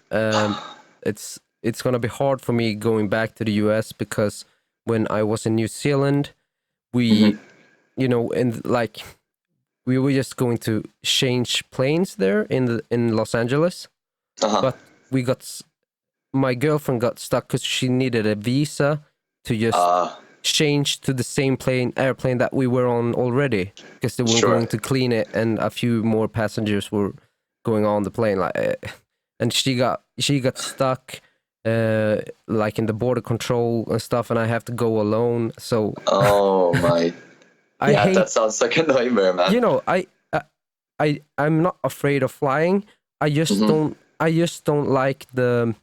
Speaker 2: it's gonna be hard for me going back to the US, because when I was in New Zealand, we, you know, and like we were just going to change planes there in Los Angeles, but my girlfriend got stuck because she needed a visa to just change to the same airplane that we were on already, because they were going to clean it, and a few more passengers were going on the plane, like, and she got stuck like in the border control and stuff, and I have to go alone. So
Speaker 1: oh my,
Speaker 2: I hate,
Speaker 1: that sounds like a nightmare, man.
Speaker 2: you know, I'm not afraid of flying. I just don't like the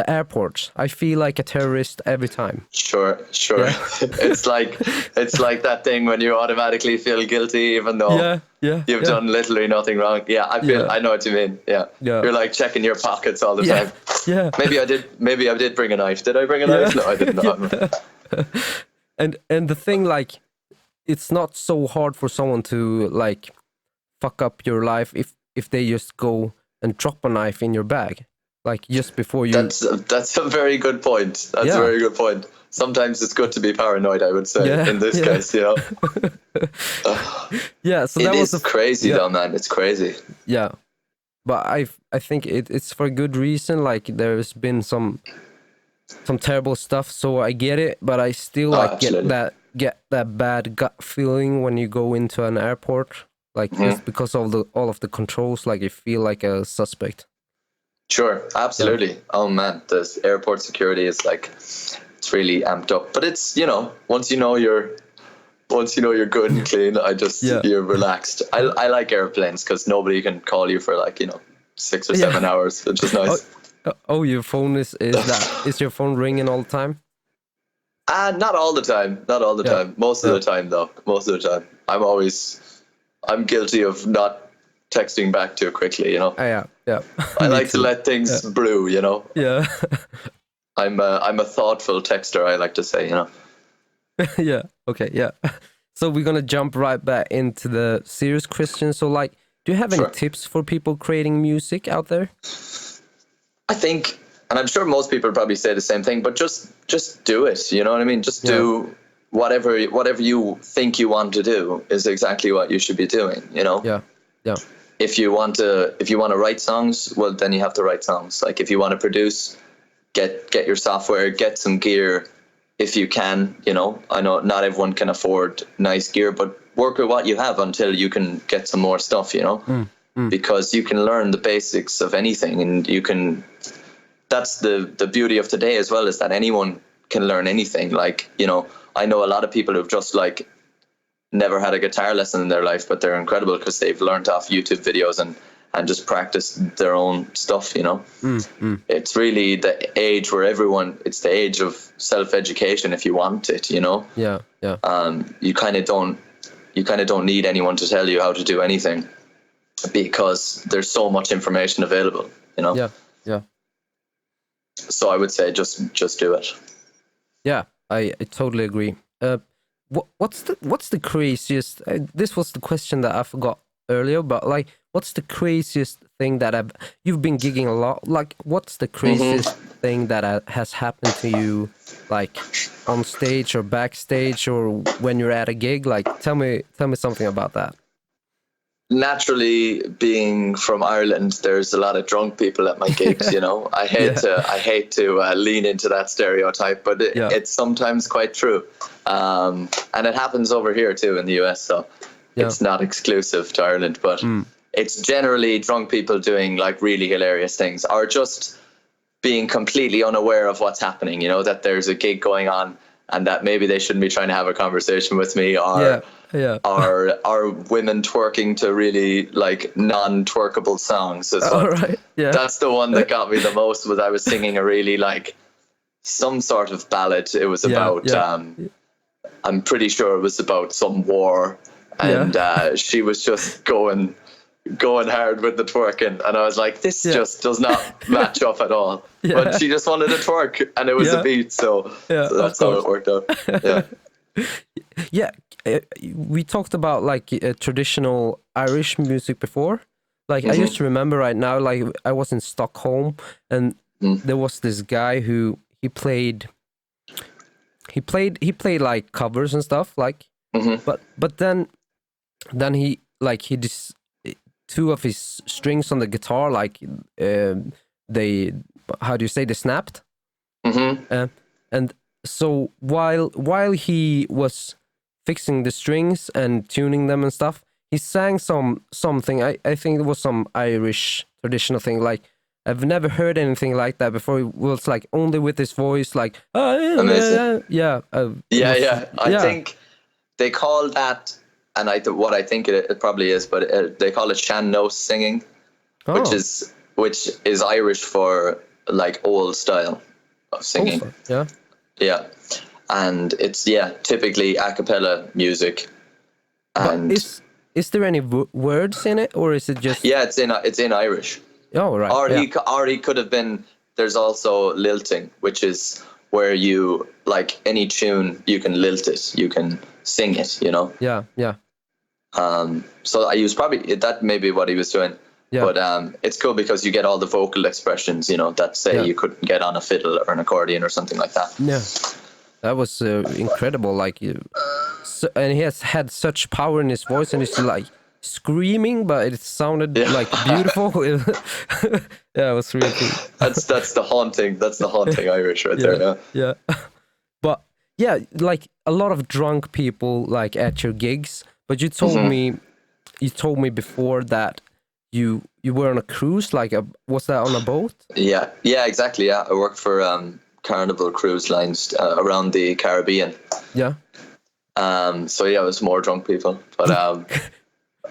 Speaker 2: airports. I feel like a terrorist every time.
Speaker 1: Sure. Yeah. it's like that thing when you automatically feel guilty even though you've done literally nothing wrong. Yeah, I know what you mean. Yeah. You're like checking your pockets all the time.
Speaker 2: Yeah.
Speaker 1: Maybe I did bring a knife. Did I bring a knife? No, I didn't.
Speaker 2: And the thing, like, it's not so hard for someone to like fuck up your life if they just go and drop a knife in your bag. Like just before you.
Speaker 1: That's a very good point. That's a very good point. Sometimes it's good to be paranoid, I would say, in this case, you know.
Speaker 2: So
Speaker 1: that was crazy though, man. It's crazy.
Speaker 2: Yeah, but I think it's for a good reason. Like there's been some terrible stuff, so I get it, but I still get that bad gut feeling when you go into an airport, like just because of all of the controls, like you feel like a suspect.
Speaker 1: Sure, absolutely. Yeah. Oh man, this airport security is like, it's really amped up. But it's, you know, once you know you're good and clean, you're relaxed. I like airplanes because nobody can call you for like, you know, 6 or 7 hours, which is nice.
Speaker 2: Your phone is your phone ringing all the time?
Speaker 1: Not all the time. Not all the time. Most of the time though. Most of the time. I'm guilty of not texting back too quickly, you know.
Speaker 2: Yeah.
Speaker 1: I like to let things brew, you know.
Speaker 2: Yeah.
Speaker 1: I'm a thoughtful texter, I like to say, you know.
Speaker 2: Yeah. Okay. Yeah. So we're gonna jump right back into the serious questions. So, like, do you have any tips for people creating music out there?
Speaker 1: I think And I'm sure most people probably say the same thing, but just do it. You know what I mean? Just do whatever you think you want to do is exactly what you should be doing. You know?
Speaker 2: Yeah.
Speaker 1: If you want to write songs, well, then you have to write songs. Like if you want to produce, get your software, get some gear if you can. You know, I know not everyone can afford nice gear, but work with what you have until you can get some more stuff. You know, because you can learn the basics of anything, and you can. That's the beauty of today as well, is that anyone can learn anything. Like, you know, I know a lot of people who've just like never had a guitar lesson in their life, but they're incredible because they've learned off YouTube videos and just practiced their own stuff, you know. It's really the age where it's the age of self-education if you want it, you know.
Speaker 2: Yeah.
Speaker 1: You kind of don't need anyone to tell you how to do anything, because there's so much information available, you know.
Speaker 2: Yeah.
Speaker 1: So I would say just do it.
Speaker 2: Yeah, I totally agree. What's the craziest? This was the question that I forgot earlier, but like, what's the craziest thing that you've been gigging a lot? Like, what's the craziest thing that has happened to you, like on stage or backstage or when you're at a gig? Like, tell me something about that.
Speaker 1: Naturally, being from Ireland, there's a lot of drunk people at my gigs. You know, I hate to lean into that stereotype, but it's sometimes quite true, and it happens over here too in the US. So it's not exclusive to Ireland, but it's generally drunk people doing like really hilarious things, or just being completely unaware of what's happening. You know, that there's a gig going on, and that maybe they shouldn't be trying to have a conversation with me, or are women twerking to really like non-twerkable songs. So that's the one that got me the most. Was I was singing a really like some sort of ballad. It was about I'm pretty sure it was about some war, and she was just going hard with the twerking, and I was like, this just does not match up at all. But she just wanted to twerk, and it was a beat, so that's how it worked out.
Speaker 2: We talked about like traditional Irish music before. Like I just remember right now, like I was in Stockholm, and there was this guy who he played like covers and stuff, like but then he just two of his strings on the guitar, like they, how do you say, they snapped. And so while he was fixing the strings and tuning them and stuff, he sang something. I think it was some Irish traditional thing. Like I've never heard anything like that before. It was like only with his voice, like
Speaker 1: amazing.
Speaker 2: I
Speaker 1: think they call that, and what I think it probably is, but they call it sean nós singing, which is Irish for like old style of singing. And it's typically a cappella music. And
Speaker 2: but is there any words in it, or is it just
Speaker 1: it's in Irish?
Speaker 2: Oh right.
Speaker 1: Or he could have been. There's also lilting, which is where you, like any tune, you can lilt it, you can sing it, you know. So I was probably, that may be what he was doing. But it's cool because you get all the vocal expressions, you know, that say you couldn't get on a fiddle or an accordion or something like that.
Speaker 2: That was incredible. Like and he has had such power in his voice, and it's like screaming, but it sounded like beautiful. It was really cool.
Speaker 1: That's the haunting Irish right there.
Speaker 2: But like a lot of drunk people like at your gigs. But you told me before that you were on a cruise. Like was that on a boat?
Speaker 1: Yeah, exactly. Yeah, I worked for Carnival Cruise Lines around the Caribbean. So it was more drunk people, but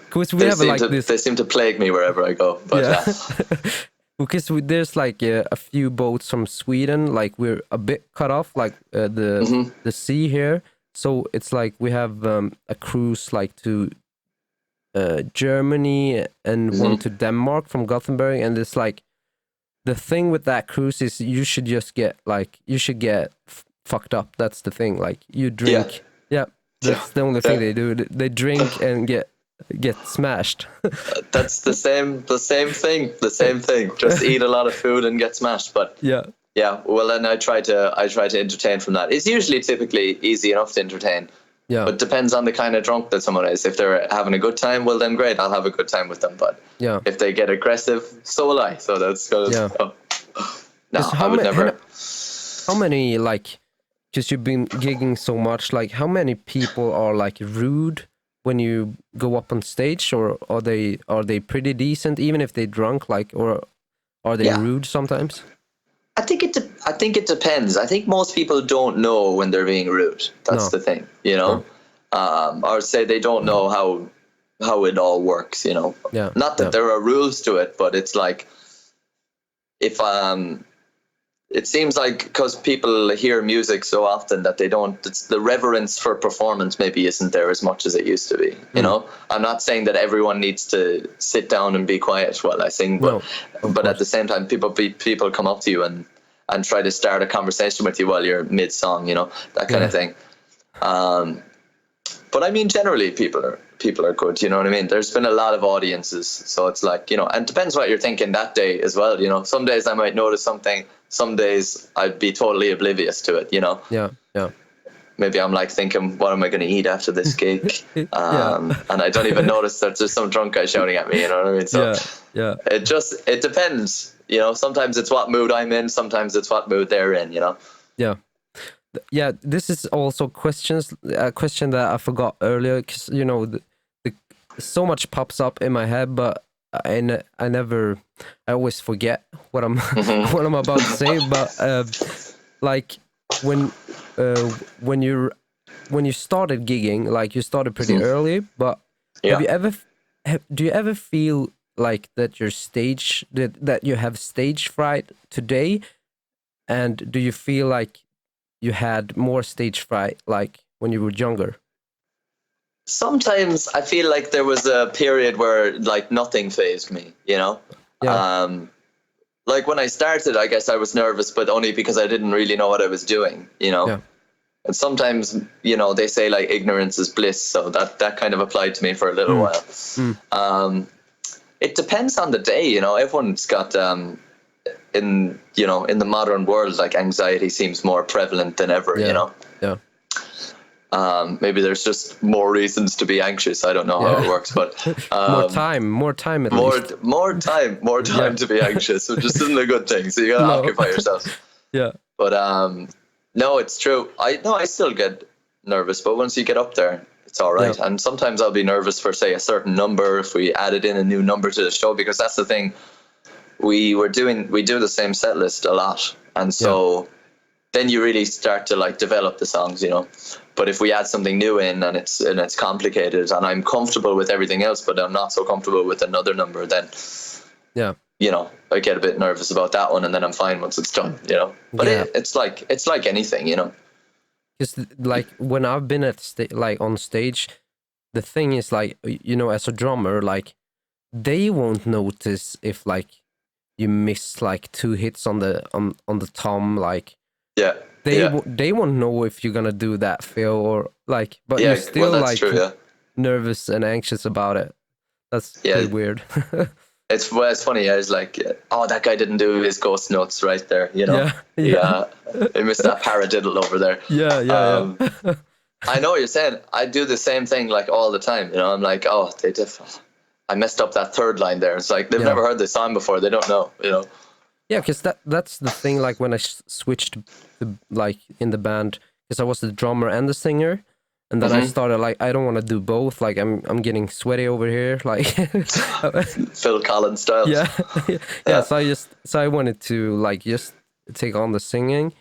Speaker 2: because we have like this.
Speaker 1: They seem to plague me wherever I go. But
Speaker 2: because there's like a few boats from Sweden. Like we're a bit cut off, like the sea here. So it's like we have a cruise like to Germany and one to Denmark from Gothenburg, and it's like the thing with that cruise is you should get fucked up. That's the thing. Like you drink. That's the only thing they do. They drink and get get smashed.
Speaker 1: That's the same thing. Just eat a lot of food and get smashed. But
Speaker 2: Yeah.
Speaker 1: yeah, well, then I try to entertain from that. It's usually typically easy enough to entertain.
Speaker 2: Yeah.
Speaker 1: But depends on the kind of drunk that someone is. If they're having a good time, well then great, I'll have a good time with them. But
Speaker 2: Yeah.
Speaker 1: if they get aggressive, so will I. So that's good.
Speaker 2: Yeah.
Speaker 1: No,
Speaker 2: 'Cause
Speaker 1: I would never.
Speaker 2: how many, like, because you've been gigging so much, like how many people are like rude when you go up on stage, or are they pretty decent even if they drunk, like, or are they
Speaker 1: Yeah.
Speaker 2: rude sometimes?
Speaker 1: I think it depends. I think most people don't know when they're being rude. That's
Speaker 2: No.
Speaker 1: the thing, you know. Or say they don't know how it all works, you know.
Speaker 2: Yeah.
Speaker 1: Not that
Speaker 2: Yeah.
Speaker 1: there are rules to it, but it's like if it seems like because people hear music so often that they don't, it's the reverence for performance maybe isn't there as much as it used to be, you know. I'm not saying that everyone needs to sit down and be quiet while I sing, but
Speaker 2: No,
Speaker 1: but at the same time people come up to you and try to start a conversation with you while you're mid song, you know, that kind of thing. But I mean, generally people are good, you know what I mean? There's been a lot of audiences, so it's like, you know, and it depends what you're thinking that day as well, you know. Some days I might notice something, some days I'd be totally oblivious to it, you know.
Speaker 2: Yeah. Yeah.
Speaker 1: Maybe I'm like thinking, what am I going to eat after this gig? And I don't even notice that there's some drunk guy shouting at me, you know what I mean? So
Speaker 2: Yeah.
Speaker 1: it depends, you know. Sometimes it's what mood I'm in, sometimes it's what mood they're in, you know.
Speaker 2: Yeah. Yeah, this is also a question that I forgot earlier, because you know so much pops up in my head, but I always forget what I'm what I'm about to say. But like when when you started gigging, like you started pretty early, but have you ever do you ever feel like that your stage that you have stage fright today, and do you feel like you had more stage fright like when you were younger?
Speaker 1: Sometimes I feel like there was a period where like nothing fazed me, you know.
Speaker 2: Yeah.
Speaker 1: Like when I started, I guess I was nervous, but only because I didn't really know what I was doing, you know.
Speaker 2: Yeah.
Speaker 1: And sometimes, you know, they say like ignorance is bliss, so that kind of applied to me for a little while. It depends on the day, you know. Everyone's got in the modern world, like anxiety seems more prevalent than ever, you know.
Speaker 2: Yeah.
Speaker 1: Maybe there's just more reasons to be anxious. I don't know how it works, but
Speaker 2: more time at least.
Speaker 1: more time to be anxious, which isn't a good thing. So you gotta occupy yourself.
Speaker 2: Yeah.
Speaker 1: But no, it's true. I still get nervous, but once you get up there, it's all right.
Speaker 2: Yeah.
Speaker 1: And sometimes I'll be nervous for, say, a certain number if we added in a new number to the show, because that's the thing. We do the same set list a lot, and so then you really start to like develop the songs, you know. But if we add something new in and it's complicated, and I'm comfortable with everything else, but I'm not so comfortable with another number, then you know, I get a bit nervous about that one, and then I'm fine once it's done, you know. But it's like anything, you know.
Speaker 2: Because like when I've been at like on stage, the thing is like, you know, as a drummer, like they won't notice if like you miss like 2 hits on the tom, like they won't know if you're gonna do that fill or like, but you're still like
Speaker 1: true,
Speaker 2: nervous and anxious about it. That's pretty weird.
Speaker 1: It's funny. I was like, oh, that guy didn't do his ghost notes right there, you know. He missed that paradiddle over there.
Speaker 2: Yeah.
Speaker 1: I know what you're saying. I do the same thing like all the time, you know. I'm like, oh, I messed up that third line there. It's like they've never heard this song before. They don't know, you know.
Speaker 2: Yeah, because that's the thing. Like when I switched to, like in the band, because I was the drummer and the singer, and then I started like I don't want to do both. Like I'm getting sweaty over here, like
Speaker 1: Phil Collins style.
Speaker 2: Yeah. So I wanted to like just take on the singing,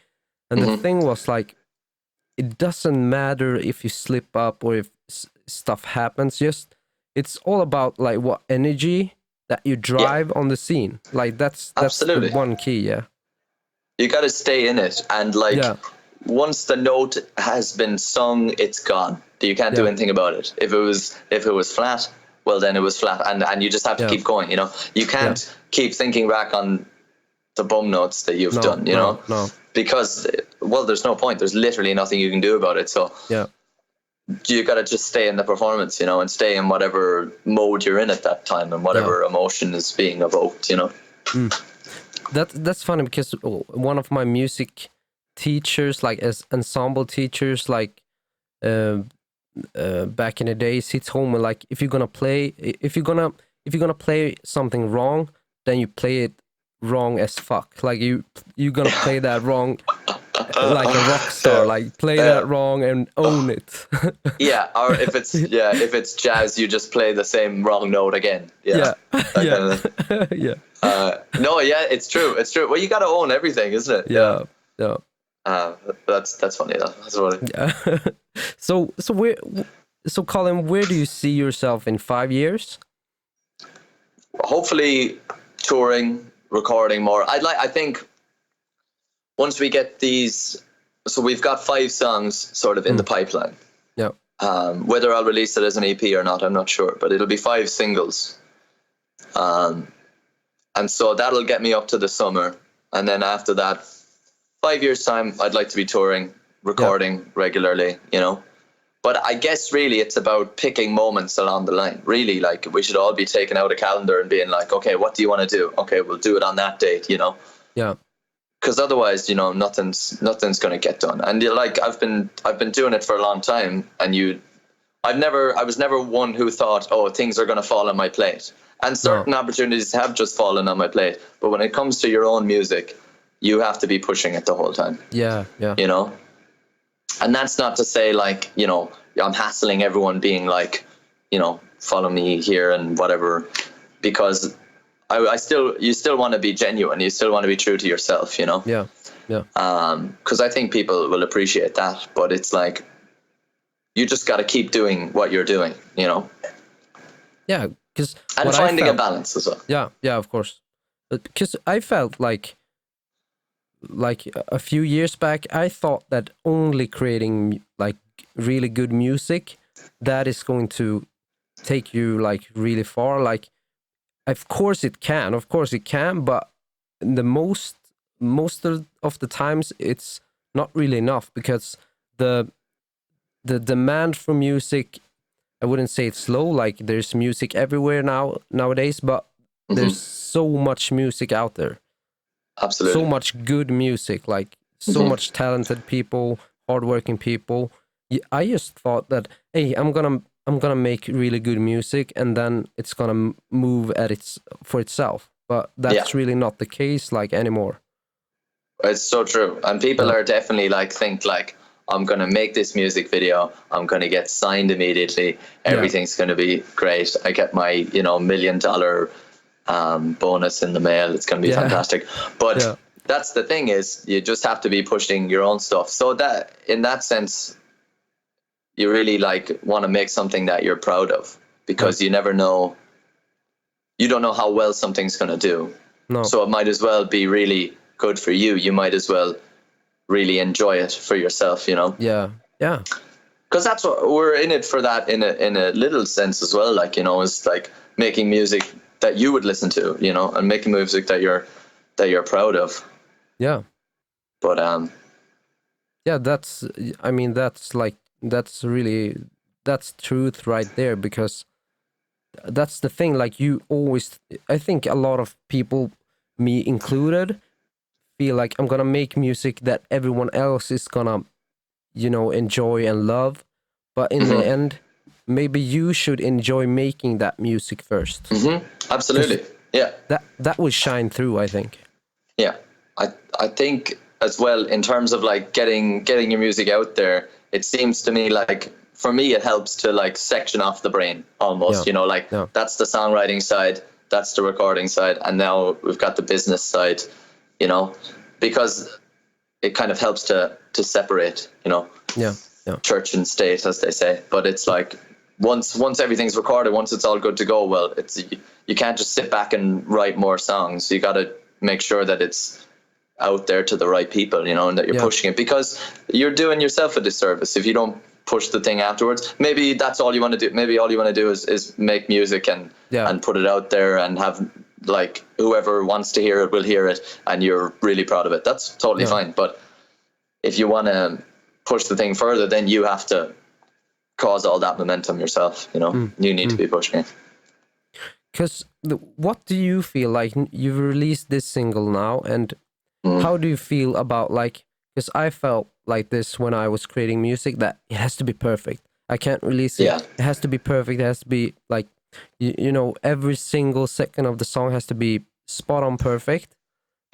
Speaker 2: and the thing was like, it doesn't matter if you slip up or if stuff happens. Just it's all about like what energy that you drive on the scene. Like that's
Speaker 1: absolutely
Speaker 2: the one key. Yeah.
Speaker 1: You got to stay in it, and like once the note has been sung, it's gone. You can't do anything about it. If it was flat, well then it was flat, and you just have to keep going. You know, you can't keep thinking back on the bum notes that you've done. You know, because well, there's no point. There's literally nothing you can do about it. So you got to just stay in the performance, you know, and stay in whatever mode you're in at that time and whatever emotion is being evoked, you know.
Speaker 2: That's funny because one of my music teachers, like as ensemble teachers, like back in the days, he told me like if you're gonna play something wrong, then you play it wrong as fuck. Like you're gonna play that wrong like a rock star. Like play that wrong and own it.
Speaker 1: Yeah, or if it's jazz, you just play the same wrong note again.
Speaker 2: Yeah.
Speaker 1: That kind of thing.
Speaker 2: Yeah.
Speaker 1: No, yeah, it's true. It's true. Well, you got to own everything, isn't it?
Speaker 2: Yeah.
Speaker 1: That's funny though. That's funny.
Speaker 2: Yeah. So Colin, where do you see yourself in 5 years?
Speaker 1: Hopefully, touring, recording more. I think once we get these, so we've got 5 songs sort of in the pipeline.
Speaker 2: Yeah.
Speaker 1: Whether I'll release it as an EP or not, I'm not sure, but it'll be 5 singles. And so that'll get me up to the summer. And then after that, 5 years time, I'd like to be touring, recording regularly, you know. But I guess really it's about picking moments along the line. Really, like we should all be taking out a calendar and being like, okay, what do you want to do? Okay, we'll do it on that date, you know.
Speaker 2: Yeah.
Speaker 1: Because otherwise, you know, nothing's going to get done. And like I've been doing it for a long time, and I was never one who thought, oh, things are going to fall on my plate. And certain opportunities have just fallen on my plate. But when it comes to your own music, you have to be pushing it the whole time.
Speaker 2: Yeah.
Speaker 1: You know? And that's not to say like, you know, I'm hassling everyone being like, you know, follow me here and whatever, because you still want to be genuine. You still want to be true to yourself, you know?
Speaker 2: Yeah.
Speaker 1: Because I think people will appreciate that, but it's like, you just got to keep doing what you're doing, you know?
Speaker 2: Yeah.
Speaker 1: And finding a balance as well.
Speaker 2: Yeah, of course. Because I felt like a few years back, I thought that only creating like really good music, that is going to take you like really far. Like, of course it can, but the most of the times it's not really enough, because the demand for music, I wouldn't say it's low. Like there's music everywhere nowadays, but there's so much music out there.
Speaker 1: Absolutely.
Speaker 2: So much good music, like so much talented people, hardworking people. I just thought that, hey, I'm gonna make really good music, and then it's gonna move for itself. But that's really not the case like anymore.
Speaker 1: It's so true, and people are definitely like think like, I'm gonna make this music video, I'm gonna get signed immediately, everything's gonna be great. I get my $1 million bonus in the mail. It's going to be fantastic. But that's the thing, is you just have to be pushing your own stuff. So that in that sense, you really like want to make something that you're proud of, because you never know. You don't know how well something's going to do.
Speaker 2: No.
Speaker 1: So it might as well be really good for you. You might as well really enjoy it for yourself, you know?
Speaker 2: Yeah. Yeah.
Speaker 1: Because that's what we're in it for, that in a little sense as well. Like, you know, it's like making music that you would listen to, you know, and making music that you're proud of.
Speaker 2: Yeah.
Speaker 1: But
Speaker 2: yeah, that's truth right there, because that's the thing. Like I think a lot of people, me included, feel like I'm gonna make music that everyone else is gonna, enjoy and love, but in the end, maybe you should enjoy making that music first.
Speaker 1: Absolutely. Yeah.
Speaker 2: That will shine through, I think.
Speaker 1: Yeah. I think as well, in terms of like getting your music out there, it seems to me like, for me, it helps to like section off the brain almost, that's the songwriting side, that's the recording side, and now we've got the business side, because it kind of helps to separate, church and state, as they say. But it's like, once everything's recorded, once it's all good to go, well, you can't just sit back and write more songs. You got to make sure that it's out there to the right people, and that you're pushing it, because you're doing yourself a disservice if you don't push the thing afterwards. Maybe that's all you want to do. Maybe all you want to do is make music and put it out there, and have like whoever wants to hear it will hear it, and you're really proud of it. That's totally fine. But if you want to push the thing further, then you have to cause all that momentum yourself. You know, you need to be pushing it.
Speaker 2: Because what do you feel like? You've released this single now, and how do you feel about like? Because I felt like this when I was creating music, that it has to be perfect. I can't release it.
Speaker 1: Yeah.
Speaker 2: It has to be perfect. It has to be like, you know, every single second of the song has to be spot on perfect.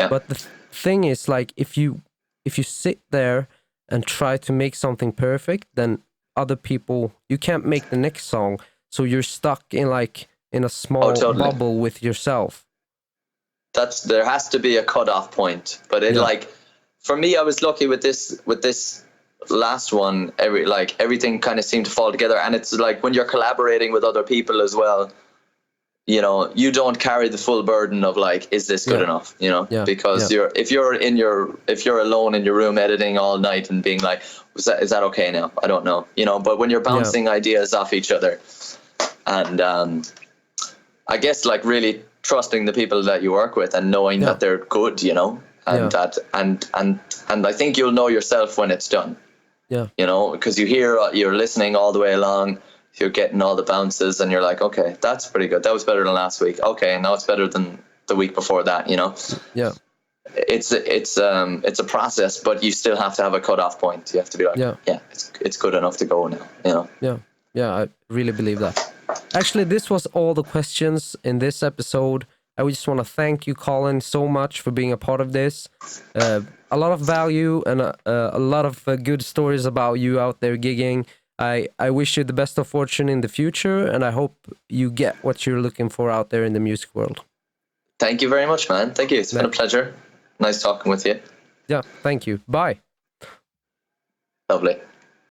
Speaker 1: Yeah.
Speaker 2: But the thing is, like, if you sit there and try to make something perfect, then other people, you can't make the next song, so you're stuck in like in a small
Speaker 1: totally.
Speaker 2: bubble with yourself.
Speaker 1: There has to be a cutoff point, but it like for me, I was lucky with this last one. Everything kind of seemed to fall together, and it's like when you're collaborating with other people as well, you know, you don't carry the full burden of like, is this good enough, you know? Because if you're alone in your room editing all night and being like, is that okay now? I don't know, you know. But when you're bouncing ideas off each other, and I guess like really trusting the people that you work with and knowing that they're good, you know, and that and I think you'll know yourself when it's done. Yeah. You know, because you're listening all the way along, you're getting all the bounces, and you're like, okay, that's pretty good. That was better than last week. Okay, now it's better than the week before that, you know. Yeah. It's a process, but you still have to have a cutoff point. You have to be like, it's good enough to go now, you know. Yeah, I really believe that. Actually, this was all the questions in this episode. I just want to thank you, Colin, so much for being a part of this. A lot of value and a lot of good stories about you out there gigging. I wish you the best of fortune in the future, and I hope you get what you're looking for out there in the music world. Thank you very much, man. Thank you. It's been a pleasure. Nice talking with you. Yeah, thank you. Bye. Lovely.